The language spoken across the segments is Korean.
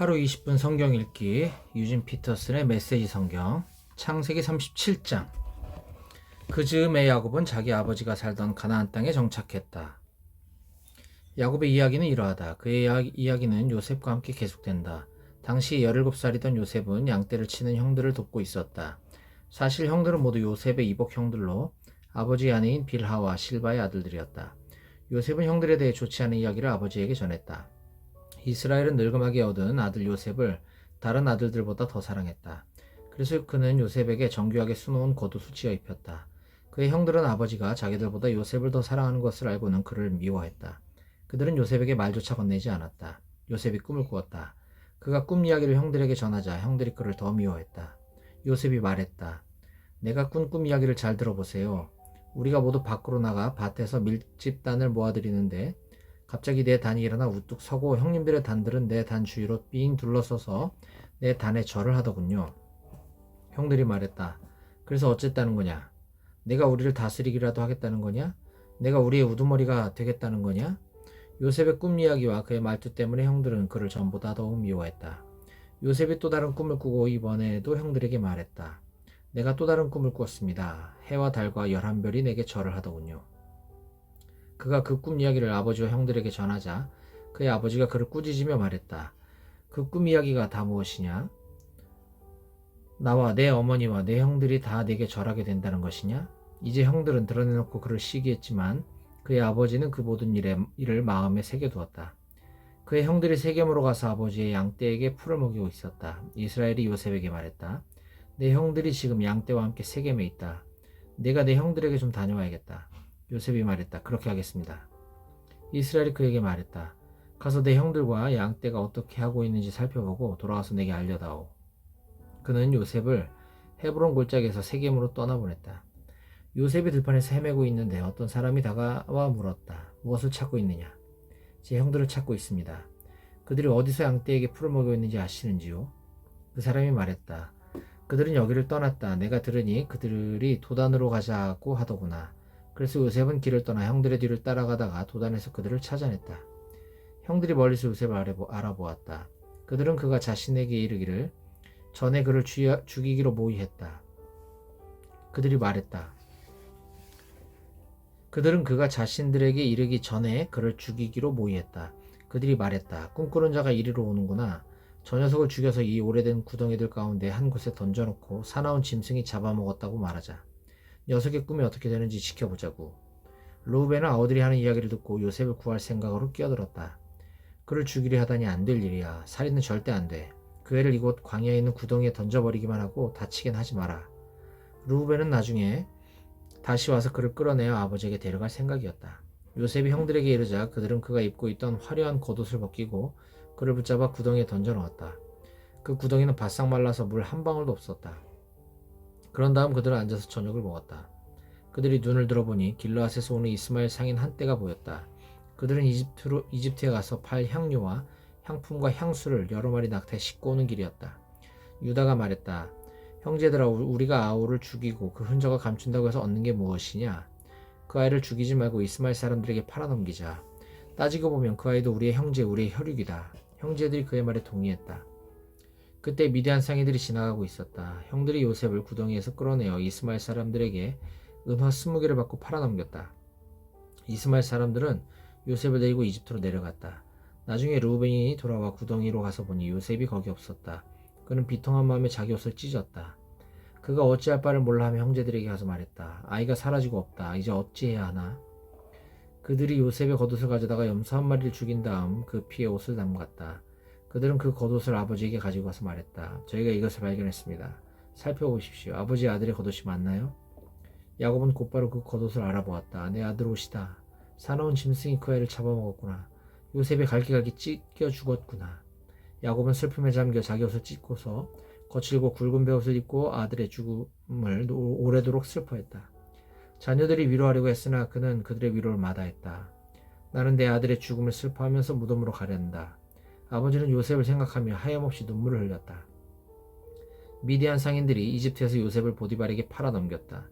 하루 20분 성경 읽기 유진 피터슨의 메시지 성경 창세기 37장. 그 즈음에 야곱은 자기 아버지가 살던 가나안 땅에 정착했다. 야곱의 이야기는 이러하다. 그의 이야기는 요셉과 함께 계속된다. 당시 17살이던 요셉은 양떼를 치는 형들을 돕고 있었다. 사실 형들은 모두 요셉의 이복 형들로 아버지 아내인 빌하와 실바의 아들들이었다. 요셉은 형들에 대해 좋지 않은 이야기를 아버지에게 전했다. 이스라엘은 늙음하게 얻은 아들 요셉을 다른 아들들보다 더 사랑했다. 그래서 그는 요셉에게 정교하게 수놓은 겉옷을 지어 입혔다. 그의 형들은 아버지가 자기들보다 요셉을 더 사랑하는 것을 알고는 그를 미워했다. 그들은 요셉에게 말조차 건네지 않았다. 요셉이 꿈을 꾸었다. 그가 꿈 이야기를 형들에게 전하자 형들이 그를 더 미워했다. 요셉이 말했다. 내가 꾼 꿈 이야기를 잘 들어보세요. 우리가 모두 밖으로 나가 밭에서 밀집단을 모아들이는데 갑자기 내 단이 일어나 우뚝 서고 형님들의 단들은 내 단 주위로 삥 둘러서서 내 단에 절을 하더군요. 형들이 말했다. 그래서 어쨌다는 거냐? 내가 우리를 다스리기라도 하겠다는 거냐? 내가 우리의 우두머리가 되겠다는 거냐? 요셉의 꿈 이야기와 그의 말투 때문에 형들은 그를 전보다 더욱 미워했다. 요셉이 또 다른 꿈을 꾸고 이번에도 형들에게 말했다. 내가 또 다른 꿈을 꾸었습니다. 해와 달과 11별이 내게 절을 하더군요. 그가 그 꿈 이야기를 아버지와 형들에게 전하자 그의 아버지가 그를 꾸짖으며 말했다. 그 꿈 이야기가 다 무엇이냐? 나와 내 어머니와 내 형들이 다 내게 절하게 된다는 것이냐? 이제 형들은 드러내놓고 그를 시기했지만 그의 아버지는 그 모든 일을 마음에 새겨두었다. 그의 형들이 세겜으로 가서 아버지의 양떼에게 풀을 먹이고 있었다. 이스라엘이 요셉에게 말했다. 내 형들이 지금 양떼와 함께 세겜에 있다. 내가 내 형들에게 좀 다녀와야겠다. 요셉이 말했다. 그렇게 하겠습니다. 이스라엘이 그에게 말했다. 가서 내 형들과 양떼가 어떻게 하고 있는지 살펴보고 돌아와서 내게 알려다오. 그는 요셉을 헤브론 골짜기에서 세겜으로 떠나보냈다. 요셉이 들판에서 헤매고 있는데 어떤 사람이 다가와 물었다. 무엇을 찾고 있느냐? 제 형들을 찾고 있습니다. 그들이 어디서 양떼에게 풀을 먹이고 있는지 아시는지요? 그 사람이 말했다. 그들은 여기를 떠났다. 내가 들으니 그들이 도단으로 가자고 하더구나. 그래서 요셉은 길을 떠나 형들의 뒤를 따라가다가 도단에서 그들을 찾아냈다. 형들이 멀리서 요셉을 알아보았다. 그들은 그가 자신에게 이르기를 전에 그를 죽이기로 모의했다. 그들이 말했다. 그들은 그가 자신들에게 이르기 전에 그를 죽이기로 모의했다. 그들이 말했다. 꿈꾸는 자가 이리로 오는구나. 저 녀석을 죽여서 이 오래된 구덩이들 가운데 한 곳에 던져놓고 사나운 짐승이 잡아먹었다고 말하자. 녀석의 꿈이 어떻게 되는지 지켜보자고. 루벤은 아우들이 하는 이야기를 듣고 요셉을 구할 생각으로 끼어들었다. 그를 죽이려 하다니 안 될 일이야. 살인은 절대 안 돼. 그 애를 이곳 광야에 있는 구덩이에 던져버리기만 하고 다치긴 하지 마라. 루벤은 나중에 다시 와서 그를 끌어내어 아버지에게 데려갈 생각이었다. 요셉이 형들에게 이르자 그들은 그가 입고 있던 화려한 겉옷을 벗기고 그를 붙잡아 구덩이에 던져넣었다. 그 구덩이는 바싹 말라서 물 한 방울도 없었다. 그런 다음 그들은 앉아서 저녁을 먹었다. 그들이 눈을 들어보니 길르앗에서 오는 이스마엘 상인 한떼가 보였다. 그들은 이집트에 가서 팔 향료와 향품과 향수를 여러 마리 낙타에 싣고 오는 길이었다. 유다가 말했다. 형제들아, 우리가 아우를 죽이고 그 흔적을 감춘다고 해서 얻는 게 무엇이냐? 그 아이를 죽이지 말고 이스마엘 사람들에게 팔아넘기자. 따지고 보면 그 아이도 우리의 형제, 우리의 혈육이다. 형제들이 그의 말에 동의했다. 그때 미디안 상인들이 지나가고 있었다. 형들이 요셉을 구덩이에서 끌어내어 이스마엘 사람들에게 은화 20개를 받고 팔아넘겼다. 이스마엘 사람들은 요셉을 데리고 이집트로 내려갔다. 나중에 르우벤이 돌아와 구덩이로 가서 보니 요셉이 거기 없었다. 그는 비통한 마음에 자기 옷을 찢었다. 그가 어찌할 바를 몰라 하며 형제들에게 가서 말했다. 아이가 사라지고 없다. 이제 어찌해야 하나? 그들이 요셉의 겉옷을 가져다가 염소 한 마리를 죽인 다음 그 피에 옷을 담갔다. 그들은 그 겉옷을 아버지에게 가지고 와서 말했다. 저희가 이것을 발견했습니다. 살펴보십시오. 아버지의 아들의 겉옷이 맞나요? 야곱은 곧바로 그 겉옷을 알아보았다. 내 아들 옷이다. 사나운 짐승이 그 애를 잡아먹었구나. 요셉의 갈기갈기 찢겨 죽었구나. 야곱은 슬픔에 잠겨 자기 옷을 찢고서 거칠고 굵은 베옷을 입고 아들의 죽음을 오래도록 슬퍼했다. 자녀들이 위로하려고 했으나 그는 그들의 위로를 마다했다. 나는 내 아들의 죽음을 슬퍼하면서 무덤으로 가려한다. 아버지는 요셉을 생각하며 하염없이 눈물을 흘렸다. 미디안 상인들이 이집트에서 요셉을 보디발에게 팔아넘겼다.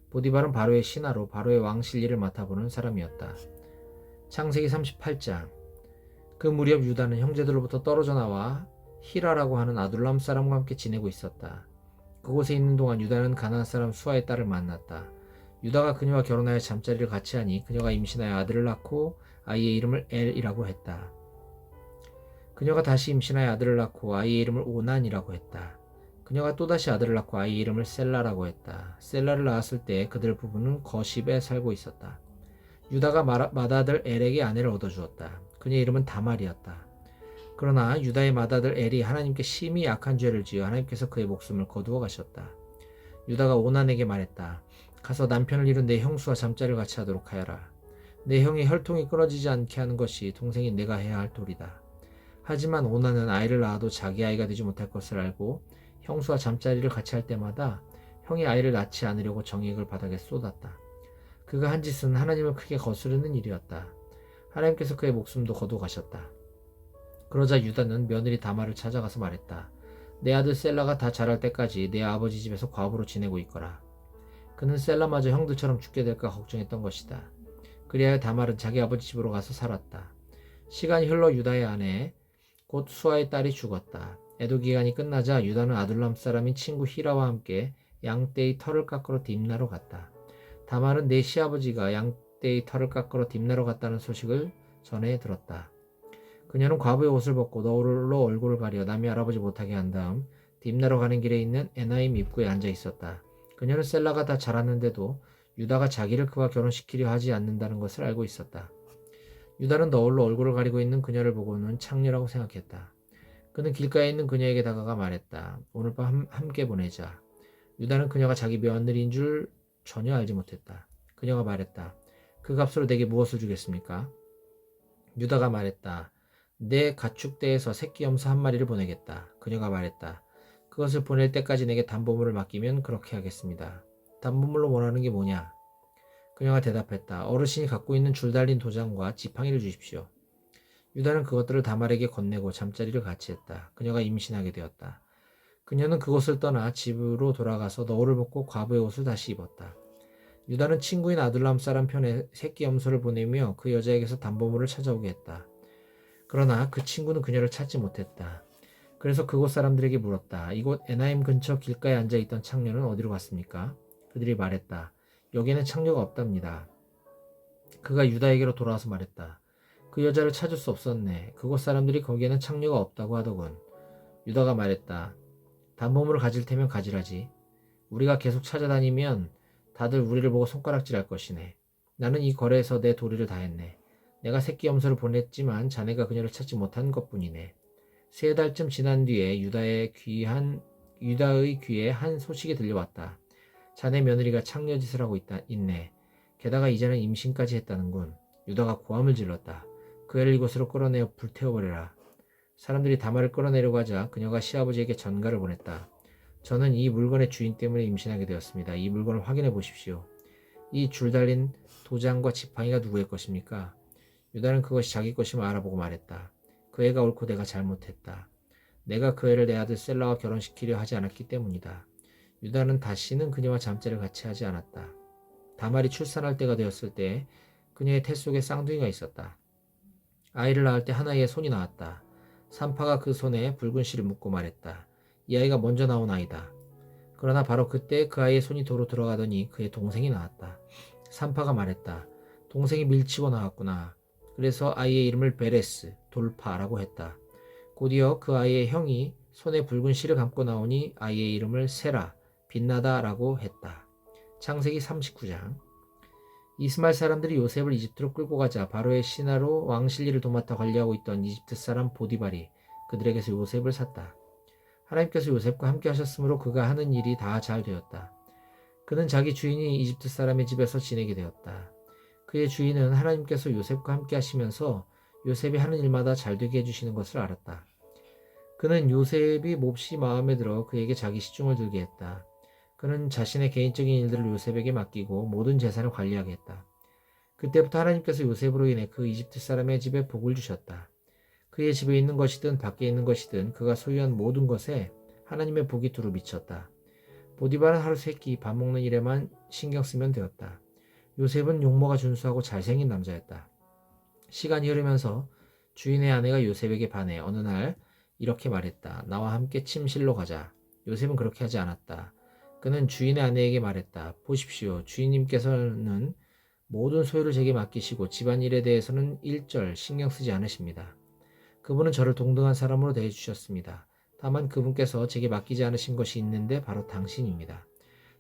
보디발은 바로의 신하로 바로의 왕실 일을 맡아보는 사람이었다. 창세기 38장. 그 무렵 유다는 형제들로부터 떨어져 나와 히라라고 하는 아둘람 사람과 함께 지내고 있었다. 그곳에 있는 동안 유다는 가나안 사람 수아의 딸을 만났다. 유다가 그녀와 결혼하여 잠자리를 같이 하니 그녀가 임신하여 아들을 낳고 아이의 이름을 엘이라고 했다. 그녀가 다시 임신하여 아들을 낳고 아이의 이름을 오난이라고 했다. 그녀가 또다시 아들을 낳고 아이의 이름을 셀라라고 했다. 셀라를 낳았을 때 그들 부부는 거십에 살고 있었다. 유다가 맏아들 엘에게 아내를 얻어주었다. 그녀의 이름은 다말이었다. 그러나 유다의 맏아들 엘이 하나님께 심히 악한 죄를 지어 하나님께서 그의 목숨을 거두어 가셨다. 유다가 오난에게 말했다. 가서 남편을 잃은 내 형수와 잠자리를 같이 하도록 하여라. 내 형의 혈통이 끊어지지 않게 하는 것이 동생인 내가 해야 할 도리다. 하지만 오난은 아이를 낳아도 자기 아이가 되지 못할 것을 알고 형수와 잠자리를 같이 할 때마다 형이 아이를 낳지 않으려고 정액을 바닥에 쏟았다. 그가 한 짓은 하나님을 크게 거스르는 일이었다. 하나님께서 그의 목숨도 거두어 가셨다. 그러자 유다는 며느리 다말을 찾아가서 말했다. 내 아들 셀라가 다 자랄 때까지 내 아버지 집에서 과부로 지내고 있거라. 그는 셀라마저 형들처럼 죽게 될까 걱정했던 것이다. 그리하여 다말은 자기 아버지 집으로 가서 살았다. 시간이 흘러 유다의 아내 곧 수아의 딸이 죽었다. 애도 기간이 끝나자 유다는 아둘람 사람인 친구 히라와 함께 양떼의 털을 깎으러 딥나로 갔다. 다말은 내 시아버지가 양떼의 털을 깎으러 딥나로 갔다는 소식을 전해 들었다. 그녀는 과부의 옷을 벗고 너울로 얼굴을 가려 남이 알아보지 못하게 한 다음 딥나로 가는 길에 있는 에나임 입구에 앉아 있었다. 그녀는 셀라가 다 자랐는데도 유다가 자기를 그와 결혼시키려 하지 않는다는 것을 알고 있었다. 유다는 너울로 얼굴을 가리고 있는 그녀를 보고는 창녀라고 생각했다. 그는 길가에 있는 그녀에게 다가가 말했다. 오늘 밤 함께 보내자. 유다는 그녀가 자기 며느리인 줄 전혀 알지 못했다. 그녀가 말했다. 그 값으로 내게 무엇을 주겠습니까? 유다가 말했다. 내 가축대에서 새끼 염소 한 마리를 보내겠다. 그녀가 말했다. 그것을 보낼 때까지 내게 담보물을 맡기면 그렇게 하겠습니다. 담보물로 원하는 게 뭐냐? 그녀가 대답했다. 어르신이 갖고 있는 줄 달린 도장과 지팡이를 주십시오. 유다는 그것들을 다말에게 건네고 잠자리를 같이 했다. 그녀가 임신하게 되었다. 그녀는 그곳을 떠나 집으로 돌아가서 너울을 벗고 과부의 옷을 다시 입었다. 유다는 친구인 아둘람 사람 편에 새끼 염소를 보내며 그 여자에게서 담보물을 찾아오게 했다. 그러나 그 친구는 그녀를 찾지 못했다. 그래서 그곳 사람들에게 물었다. 이곳 에나임 근처 길가에 앉아있던 창녀는 어디로 갔습니까? 그들이 말했다. 여기에는 창녀가 없답니다. 그가 유다에게로 돌아와서 말했다. 그 여자를 찾을 수 없었네. 그곳 사람들이 거기에는 창녀가 없다고 하더군. 유다가 말했다. 담보물을 가질 테면 가지라지. 우리가 계속 찾아다니면 다들 우리를 보고 손가락질할 것이네. 나는 이 거래에서 내 도리를 다했네. 내가 새끼 염소를 보냈지만 자네가 그녀를 찾지 못한 것뿐이네. 3달쯤 지난 뒤에 유다의 귀에 한 소식이 들려왔다. 자네 며느리가 창녀짓을 하고 있네. 게다가 이제는 임신까지 했다는군. 유다가 고함을 질렀다. 그 애를 이곳으로 끌어내어 불태워버려라. 사람들이 다말을 끌어내려고 하자 그녀가 시아버지에게 전가를 보냈다. 저는 이 물건의 주인 때문에 임신하게 되었습니다. 이 물건을 확인해 보십시오. 이 줄 달린 도장과 지팡이가 누구의 것입니까? 유다는 그것이 자기 것임을 알아보고 말했다. 그 애가 옳고 내가 잘못했다. 내가 그 애를 내 아들 셀라와 결혼시키려 하지 않았기 때문이다. 유다는 다시는 그녀와 잠자리를 같이 하지 않았다. 다말이 출산할 때가 되었을 때 그녀의 태 속에 쌍둥이가 있었다. 아이를 낳을 때 하나의 손이 나왔다. 산파가 그 손에 붉은 실을 묶고 말했다. 이 아이가 먼저 나온 아이다. 그러나 바로 그때 그 아이의 손이 도로 들어가더니 그의 동생이 나왔다. 산파가 말했다. 동생이 밀치고 나왔구나. 그래서 아이의 이름을 베레스, 돌파라고 했다. 곧이어 그 아이의 형이 손에 붉은 실을 감고 나오니 아이의 이름을 세라, 빛나다라고 했다. 창세기 39장. 이스마엘 사람들이 요셉을 이집트로 끌고 가자 바로의 신하로 왕실일을 도맡아 관리하고 있던 이집트 사람 보디발이 그들에게서 요셉을 샀다. 하나님께서 요셉과 함께 하셨으므로 그가 하는 일이 다 잘 되었다. 그는 자기 주인이 이집트 사람의 집에서 지내게 되었다. 그의 주인은 하나님께서 요셉과 함께 하시면서 요셉이 하는 일마다 잘 되게 해주시는 것을 알았다. 그는 요셉이 몹시 마음에 들어 그에게 자기 시중을 들게 했다. 그는 자신의 개인적인 일들을 요셉에게 맡기고 모든 재산을 관리하게 했다. 그때부터 하나님께서 요셉으로 인해 그 이집트 사람의 집에 복을 주셨다. 그의 집에 있는 것이든 밖에 있는 것이든 그가 소유한 모든 것에 하나님의 복이 두루 미쳤다. 보디발은 하루 세끼 밥 먹는 일에만 신경 쓰면 되었다. 요셉은 용모가 준수하고 잘생긴 남자였다. 시간이 흐르면서 주인의 아내가 요셉에게 반해 어느 날 이렇게 말했다. 나와 함께 침실로 가자. 요셉은 그렇게 하지 않았다. 그는 주인의 아내에게 말했다. 보십시오. 주인님께서는 모든 소유를 제게 맡기시고 집안일에 대해서는 일절 신경 쓰지 않으십니다. 그분은 저를 동등한 사람으로 대해주셨습니다. 다만 그분께서 제게 맡기지 않으신 것이 있는데 바로 당신입니다.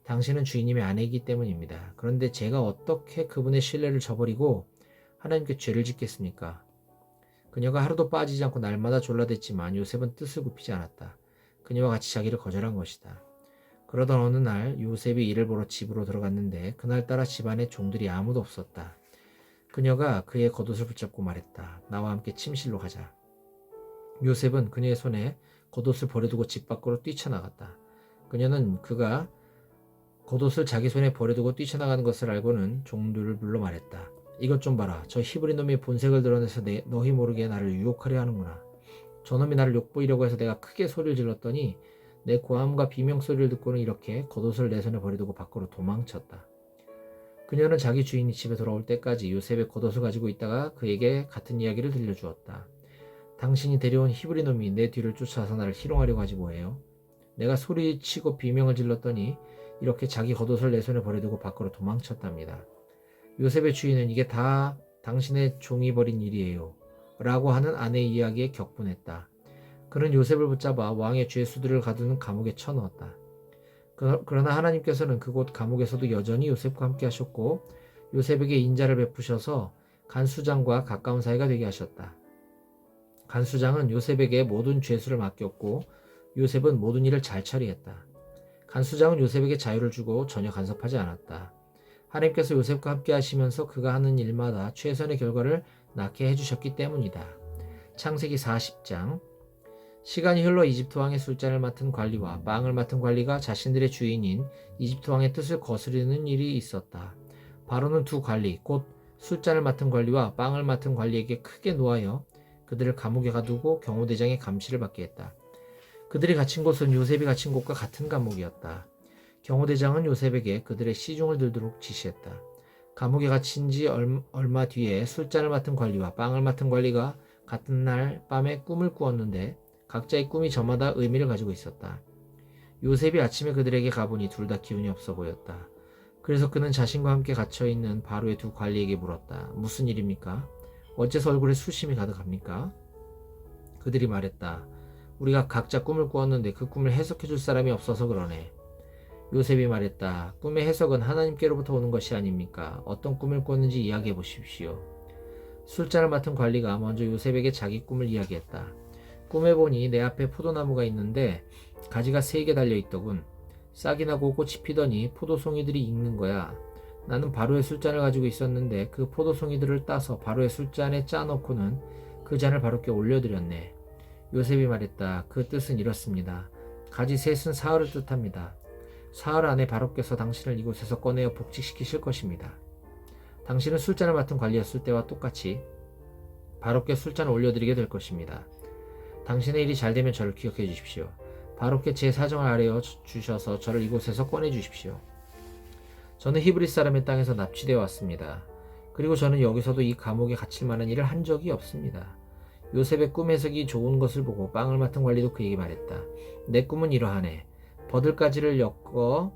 당신은 주인님의 아내이기 때문입니다. 그런데 제가 어떻게 그분의 신뢰를 저버리고 하나님께 죄를 짓겠습니까? 그녀가 하루도 빠지지 않고 날마다 졸라댔지만 요셉은 뜻을 굽히지 않았다. 그녀와 같이 자기를 거절한 것이다. 그러던 어느 날 요셉이 일을 보러 집으로 들어갔는데 그날따라 집안에 종들이 아무도 없었다. 그녀가 그의 겉옷을 붙잡고 말했다. 나와 함께 침실로 가자. 요셉은 그녀의 손에 겉옷을 버려두고 집 밖으로 뛰쳐나갔다. 그녀는 그가 겉옷을 자기 손에 버려두고 뛰쳐나가는 것을 알고는 종들을 불러 말했다. 이것 좀 봐라. 저 히브리 놈이 본색을 드러내서 너희 모르게 나를 유혹하려 하는구나. 저놈이 나를 욕보이려고 해서 내가 크게 소리를 질렀더니 내 고함과 비명소리를 듣고는 이렇게 겉옷을 내 손에 버려두고 밖으로 도망쳤다. 그녀는 자기 주인이 집에 돌아올 때까지 요셉의 겉옷을 가지고 있다가 그에게 같은 이야기를 들려주었다. 당신이 데려온 히브리 놈이 내 뒤를 쫓아와서 나를 희롱하려고 하지 뭐예요? 내가 소리치고 비명을 질렀더니 이렇게 자기 겉옷을 내 손에 버려두고 밖으로 도망쳤답니다. 요셉의 주인은 이게 다 당신의 종이 벌인 일이에요. 라고 하는 아내의 이야기에 격분했다. 그는 요셉을 붙잡아 왕의 죄수들을 가두는 감옥에 쳐넣었다. 그러나 하나님께서는 그곳 감옥에서도 여전히 요셉과 함께 하셨고 요셉에게 인자를 베푸셔서 간수장과 가까운 사이가 되게 하셨다. 간수장은 요셉에게 모든 죄수를 맡겼고 요셉은 모든 일을 잘 처리했다. 간수장은 요셉에게 자유를 주고 전혀 간섭하지 않았다. 하나님께서 요셉과 함께 하시면서 그가 하는 일마다 최선의 결과를 낳게 해주셨기 때문이다. 창세기 40장. 시간이 흘러 이집트 왕의 술잔을 맡은 관리와 빵을 맡은 관리가 자신들의 주인인 이집트 왕의 뜻을 거스르는 일이 있었다. 바로는 두 관리, 곧 술잔을 맡은 관리와 빵을 맡은 관리에게 크게 노하여 그들을 감옥에 가두고 경호대장의 감시를 받게 했다. 그들이 갇힌 곳은 요셉이 갇힌 곳과 같은 감옥이었다. 경호대장은 요셉에게 그들의 시중을 들도록 지시했다. 감옥에 갇힌 지 얼마 뒤에 술잔을 맡은 관리와 빵을 맡은 관리가 같은 날 밤에 꿈을 꾸었는데 각자의 꿈이 저마다 의미를 가지고 있었다. 요셉이 아침에 그들에게 가보니 둘 다 기운이 없어 보였다. 그래서 그는 자신과 함께 갇혀있는 바로의 두 관리에게 물었다. 무슨 일입니까? 어째서 얼굴에 수심이 가득합니까? 그들이 말했다. 우리가 각자 꿈을 꾸었는데 그 꿈을 해석해 줄 사람이 없어서 그러네. 요셉이 말했다. 꿈의 해석은 하나님께로부터 오는 것이 아닙니까? 어떤 꿈을 꿨는지 이야기해 보십시오. 술잔을 맡은 관리가 먼저 요셉에게 자기 꿈을 이야기했다. 꿈에 보니 내 앞에 포도나무가 있는데 가지가 3개 달려있더군. 싹이 나고 꽃이 피더니 포도송이들이 익는 거야. 나는 바로의 술잔을 가지고 있었는데 그 포도송이들을 따서 바로의 술잔에 짜놓고는 그 잔을 바로께 올려드렸네. 요셉이 말했다. 그 뜻은 이렇습니다. 가지 셋은 사흘을 뜻합니다. 사흘 안에 바로께서 당신을 이곳에서 꺼내어 복직시키실 것입니다. 당신은 술잔을 맡은 관리였을 때와 똑같이 바로께 술잔을 올려드리게 될 것입니다. 당신의 일이 잘 되면 저를 기억해 주십시오. 바로께 제 사정을 아뢰어 주셔서 저를 이곳에서 꺼내 주십시오. 저는 히브리 사람의 땅에서 납치되어 왔습니다. 그리고 저는 여기서도 이 감옥에 갇힐 만한 일을 한 적이 없습니다. 요셉의 꿈 해석이 좋은 것을 보고 빵을 맡은 관리도 그에게 말했다. 내 꿈은 이러하네. 버들가지를 엮어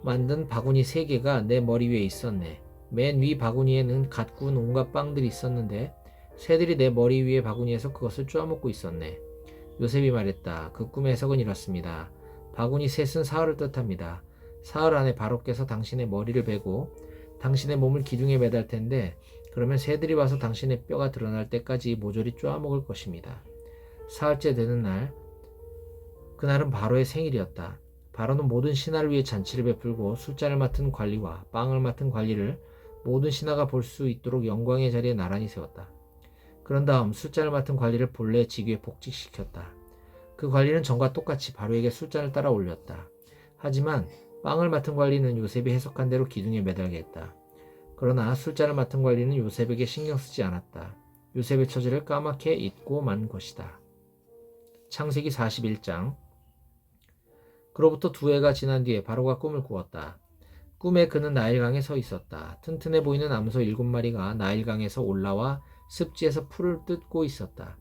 만든 바구니 3개가 내 머리 위에 있었네. 맨 위 바구니에는 갓 구운 온갖 빵들이 있었는데 새들이 내 머리 위에 바구니에서 그것을 쪼아먹고 있었네. 요셉이 말했다. 그 꿈의 해석은 이렇습니다. 바구니 셋은 사흘을 뜻합니다. 사흘 안에 바로께서 당신의 머리를 베고 당신의 몸을 기둥에 매달 텐데 그러면 새들이 와서 당신의 뼈가 드러날 때까지 모조리 쪼아먹을 것입니다. 사흘째 되는 날, 그날은 바로의 생일이었다. 바로는 모든 신하를 위해 잔치를 베풀고 술잔을 맡은 관리와 빵을 맡은 관리를 모든 신하가 볼 수 있도록 영광의 자리에 나란히 세웠다. 그런 다음 술잔을 맡은 관리를 본래 직위에 복직시켰다. 그 관리는 전과 똑같이 바로에게 술잔을 따라 올렸다. 하지만 빵을 맡은 관리는 요셉이 해석한 대로 기둥에 매달게 했다. 그러나 술잔을 맡은 관리는 요셉에게 신경 쓰지 않았다. 요셉의 처지를 까맣게 잊고 만 것이다. 창세기 41장. 그로부터 2해가 지난 뒤에 바로가 꿈을 꾸었다. 꿈에 그는 나일강에 서 있었다. 튼튼해 보이는 암소 7마리가 나일강에서 올라와 습지에서 풀을 뜯고 있었다.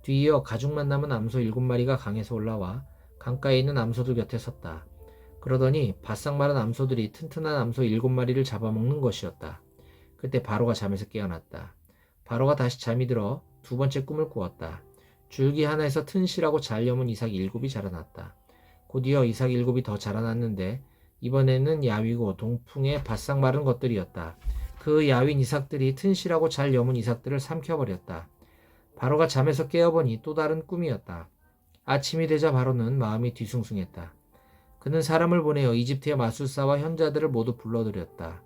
뒤이어 가죽만 남은 암소 7마리가 강에서 올라와 강가에 있는 암소들 곁에 섰다. 그러더니 바싹 마른 암소들이 튼튼한 암소 7마리를 잡아먹는 것이었다. 그때 바로가 잠에서 깨어났다. 바로가 다시 잠이 들어 두 번째 꿈을 꾸었다. 줄기 하나에서 튼실하고 잘 여문 이삭 7이 자라났다. 곧이어 이삭 7이 더 자라났는데 이번에는 야위고 동풍에 바싹 마른 것들이었다. 그 야윈 이삭들이 튼실하고 잘 여문 이삭들을 삼켜버렸다. 바로가 잠에서 깨어보니 또 다른 꿈이었다. 아침이 되자 바로는 마음이 뒤숭숭했다. 그는 사람을 보내어 이집트의 마술사와 현자들을 모두 불러들였다.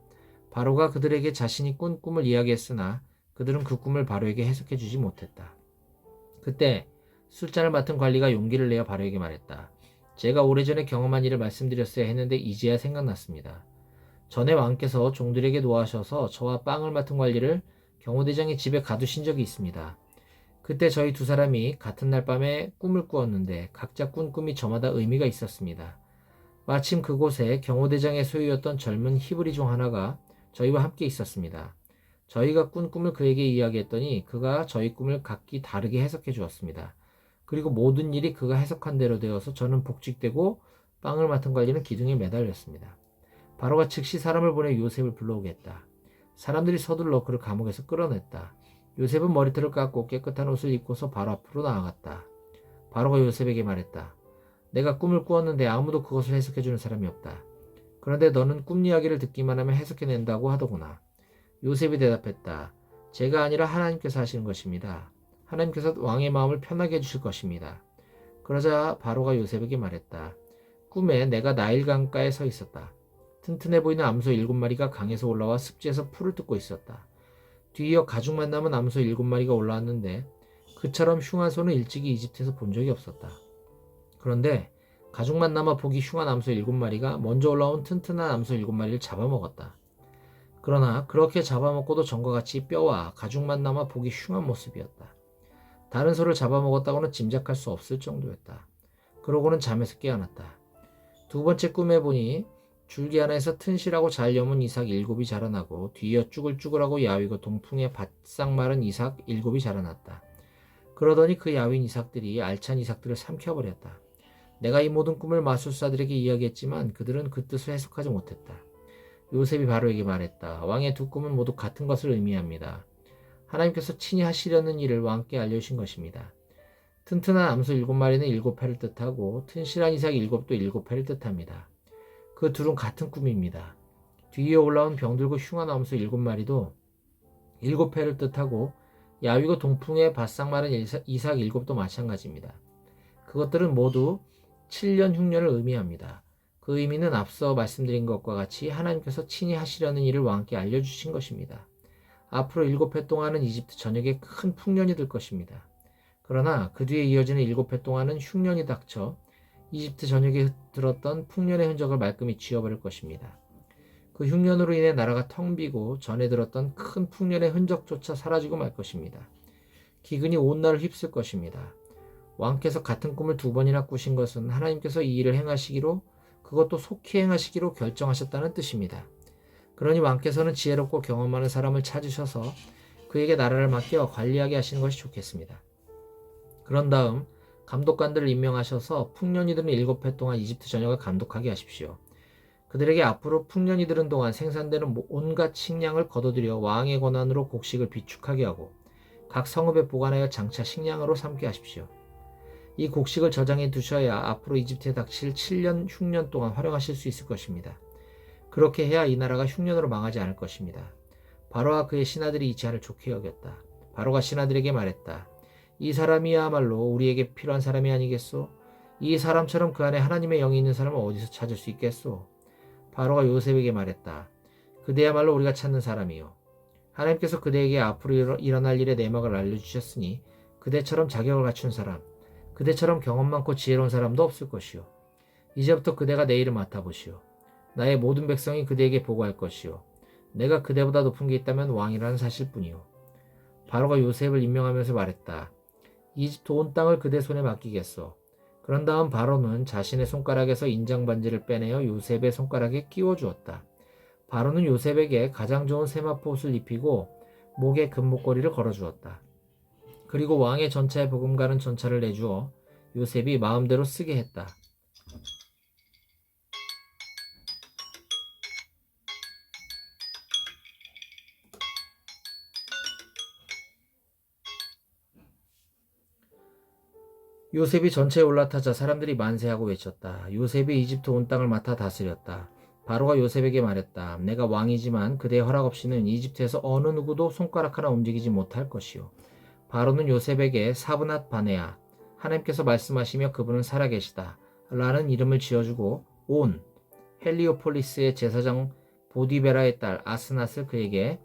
바로가 그들에게 자신이 꾼 꿈을 이야기했으나 그들은 그 꿈을 바로에게 해석해주지 못했다. 그때 술잔을 맡은 관리가 용기를 내어 바로에게 말했다. 제가 오래전에 경험한 일을 말씀드렸어야 했는데 이제야 생각났습니다. 전에 왕께서 종들에게 노하셔서 저와 빵을 맡은 관리를 경호대장의 집에 가두신 적이 있습니다. 그때 저희 두 사람이 같은 날 밤에 꿈을 꾸었는데 각자 꾼 꿈이 저마다 의미가 있었습니다. 마침 그곳에 경호대장의 소유였던 젊은 히브리 중 하나가 저희와 함께 있었습니다. 저희가 꾼 꿈을 그에게 이야기했더니 그가 저희 꿈을 각기 다르게 해석해 주었습니다. 그리고 모든 일이 그가 해석한 대로 되어서 저는 복직되고 빵을 맡은 관리는 기둥에 매달렸습니다. 바로가 즉시 사람을 보내 요셉을 불러오겠다. 사람들이 서둘러 그를 감옥에서 끌어냈다. 요셉은 머리털을 깎고 깨끗한 옷을 입고서 바로 앞으로 나아갔다. 바로가 요셉에게 말했다. 내가 꿈을 꾸었는데 아무도 그것을 해석해주는 사람이 없다. 그런데 너는 꿈 이야기를 듣기만 하면 해석해낸다고 하더구나. 요셉이 대답했다. 제가 아니라 하나님께서 하시는 것입니다. 하나님께서 왕의 마음을 편하게 해주실 것입니다. 그러자 바로가 요셉에게 말했다. 꿈에 내가 나일 강가에 서 있었다. 튼튼해 보이는 암소 7마리가 강에서 올라와 습지에서 풀을 뜯고 있었다. 뒤이어 가죽만 남은 암소 7마리가 올라왔는데 그처럼 흉한 소는 일찍이 이집트에서 본 적이 없었다. 그런데 가죽만 남아 보기 흉한 암소 7마리가 먼저 올라온 튼튼한 암소 7마리를 잡아먹었다. 그러나 그렇게 잡아먹고도 전과 같이 뼈와 가죽만 남아 보기 흉한 모습이었다. 다른 소를 잡아먹었다고는 짐작할 수 없을 정도였다. 그러고는 잠에서 깨어났다. 두 번째 꿈에 보니 줄기 하나에서 튼실하고 잘 여문 이삭 7이 자라나고 뒤이어 쭈글쭈글하고 야위고 동풍에 바싹 마른 이삭 7이 자라났다. 그러더니 그 야윈 이삭들이 알찬 이삭들을 삼켜버렸다. 내가 이 모든 꿈을 마술사들에게 이야기했지만 그들은 그 뜻을 해석하지 못했다. 요셉이 바로에게 말했다. 왕의 두 꿈은 모두 같은 것을 의미합니다. 하나님께서 친히 하시려는 일을 왕께 알려주신 것입니다. 튼튼한 암소 7마리는 7패를 뜻하고 튼실한 이삭 7도 7패를 뜻합니다. 그 둘은 같은 꿈입니다. 뒤에 올라온 병들고 흉한 암소 7마리도 7패를 뜻하고 야위고 동풍에 바싹 마른 이삭 7도 마찬가지입니다. 그것들은 모두 7년 흉년을 의미합니다. 그 의미는 앞서 말씀드린 것과 같이 하나님께서 친히 하시려는 일을 왕께 알려주신 것입니다. 앞으로 7해 동안은 이집트 전역에 큰 풍년이 들 것입니다. 그러나 그 뒤에 이어지는 7해 동안은 흉년이 닥쳐 이집트 전역에 들었던 풍년의 흔적을 말끔히 지워버릴 것입니다. 그 흉년으로 인해 나라가 텅 비고 전에 들었던 큰 풍년의 흔적조차 사라지고 말 것입니다. 기근이 온 나라를 휩쓸 것입니다. 왕께서 같은 꿈을 2번이나 꾸신 것은 하나님께서 이 일을 행하시기로 그것도 속히 행하시기로 결정하셨다는 뜻입니다. 그러니 왕께서는 지혜롭고 경험 많은 사람을 찾으셔서 그에게 나라를 맡겨 관리하게 하시는 것이 좋겠습니다. 그런 다음 감독관들을 임명하셔서 풍년이 드는 7해 동안 이집트 전역을 감독하게 하십시오. 그들에게 앞으로 풍년이 드는 동안 생산되는 온갖 식량을 거둬들여 왕의 권한으로 곡식을 비축하게 하고 각 성읍에 보관하여 장차 식량으로 삼게 하십시오. 이 곡식을 저장해 두셔야 앞으로 이집트에 닥칠 7년 흉년 동안 활용하실 수 있을 것입니다. 그렇게 해야 이 나라가 흉년으로 망하지 않을 것입니다. 바로와 그의 신하들이 이 제안을 좋게 여겼다. 바로가 신하들에게 말했다. 이 사람이야말로 우리에게 필요한 사람이 아니겠소? 이 사람처럼 그 안에 하나님의 영이 있는 사람은 어디서 찾을 수 있겠소? 바로가 요셉에게 말했다. 그대야말로 우리가 찾는 사람이요. 하나님께서 그대에게 앞으로 일어날 일의 내막을 알려주셨으니 그대처럼 자격을 갖춘 사람, 그대처럼 경험 많고 지혜로운 사람도 없을 것이요. 이제부터 그대가 내 일을 맡아보시오. 나의 모든 백성이 그대에게 보고할 것이요. 내가 그대보다 높은 게 있다면 왕이라는 사실뿐이요. 바로가 요셉을 임명하면서 말했다. 이집트 온 땅을 그대 손에 맡기겠소. 그런 다음 바로는 자신의 손가락에서 인장 반지를 빼내어 요셉의 손가락에 끼워주었다. 바로는 요셉에게 가장 좋은 세마포 옷을 입히고 목에 금목걸이를 걸어주었다. 그리고 왕의 전차에 버금가는 전차를 내주어 요셉이 마음대로 쓰게 했다. 요셉이 전차에 올라타자 사람들이 만세하고 외쳤다. 요셉이 이집트 온 땅을 맡아 다스렸다. 바로가 요셉에게 말했다. 내가 왕이지만 그대의 허락 없이는 이집트에서 어느 누구도 손가락 하나 움직이지 못할 것이요. 바로는 요셉에게 사브낫 바네아, 하나님께서 말씀하시며 그분은 살아계시다 라는 이름을 지어주고 온 헬리오폴리스의 제사장 보디베라의 딸 아스낫을 그에게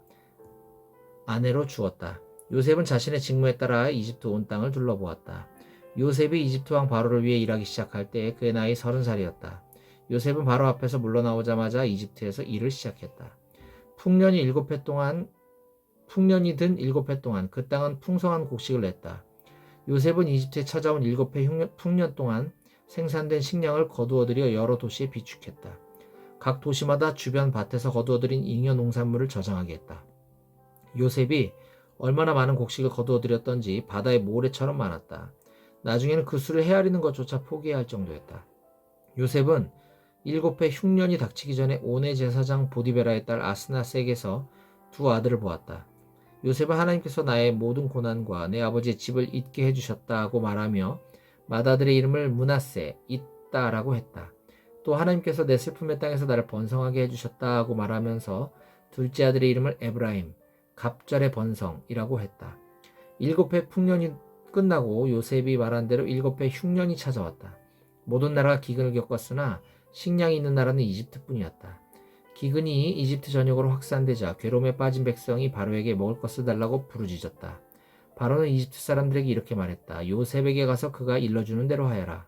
아내로 주었다. 요셉은 자신의 직무에 따라 이집트 온 땅을 둘러보았다. 요셉이 이집트 왕 바로를 위해 일하기 시작할 때 그의 나이 30살이었다. 요셉은 바로 앞에서 물러나오자마자 이집트에서 일을 시작했다. 풍년이 든 7해 동안 그 땅은 풍성한 곡식을 냈다. 요셉은 이집트에 찾아온 7해 풍년 동안 생산된 식량을 거두어들여 여러 도시에 비축했다. 각 도시마다 주변 밭에서 거두어들인 잉여 농산물을 저장하게 했다. 요셉이 얼마나 많은 곡식을 거두어들였던지 바다의 모래처럼 많았다. 나중에는 그 수를 헤아리는 것조차 포기해야 할 정도였다. 요셉은 7해 흉년이 닥치기 전에 온의 제사장 보디베라의 딸 아스나스에게서 두 아들을 보았다. 요셉은 하나님께서 나의 모든 고난과 내 아버지의 집을 잊게 해주셨다고 말하며 맏아들의 이름을 므낫세, 있다라고 했다. 또 하나님께서 내 슬픔의 땅에서 나를 번성하게 해주셨다고 말하면서 둘째 아들의 이름을 에브라임, 갑절의 번성이라고 했다. 7해 풍년이 끝나고 요셉이 말한 대로 7해 흉년이 찾아왔다. 모든 나라가 기근을 겪었으나 식량이 있는 나라는 이집트뿐이었다. 기근이 이집트 전역으로 확산되자 괴로움에 빠진 백성이 바로에게 먹을 것을 달라고 부르짖었다. 바로는 이집트 사람들에게 이렇게 말했다. 요셉에게 가서 그가 일러주는 대로 하여라.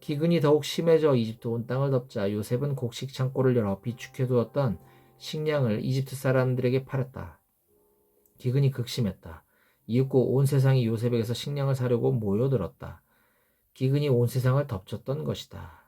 기근이 더욱 심해져 이집트 온 땅을 덮자 요셉은 곡식 창고를 열어 비축해 두었던 식량을 이집트 사람들에게 팔았다. 기근이 극심했다. 이윽고 온 세상이 요셉에게서 식량을 사려고 모여들었다. 기근이 온 세상을 덮쳤던 것이다.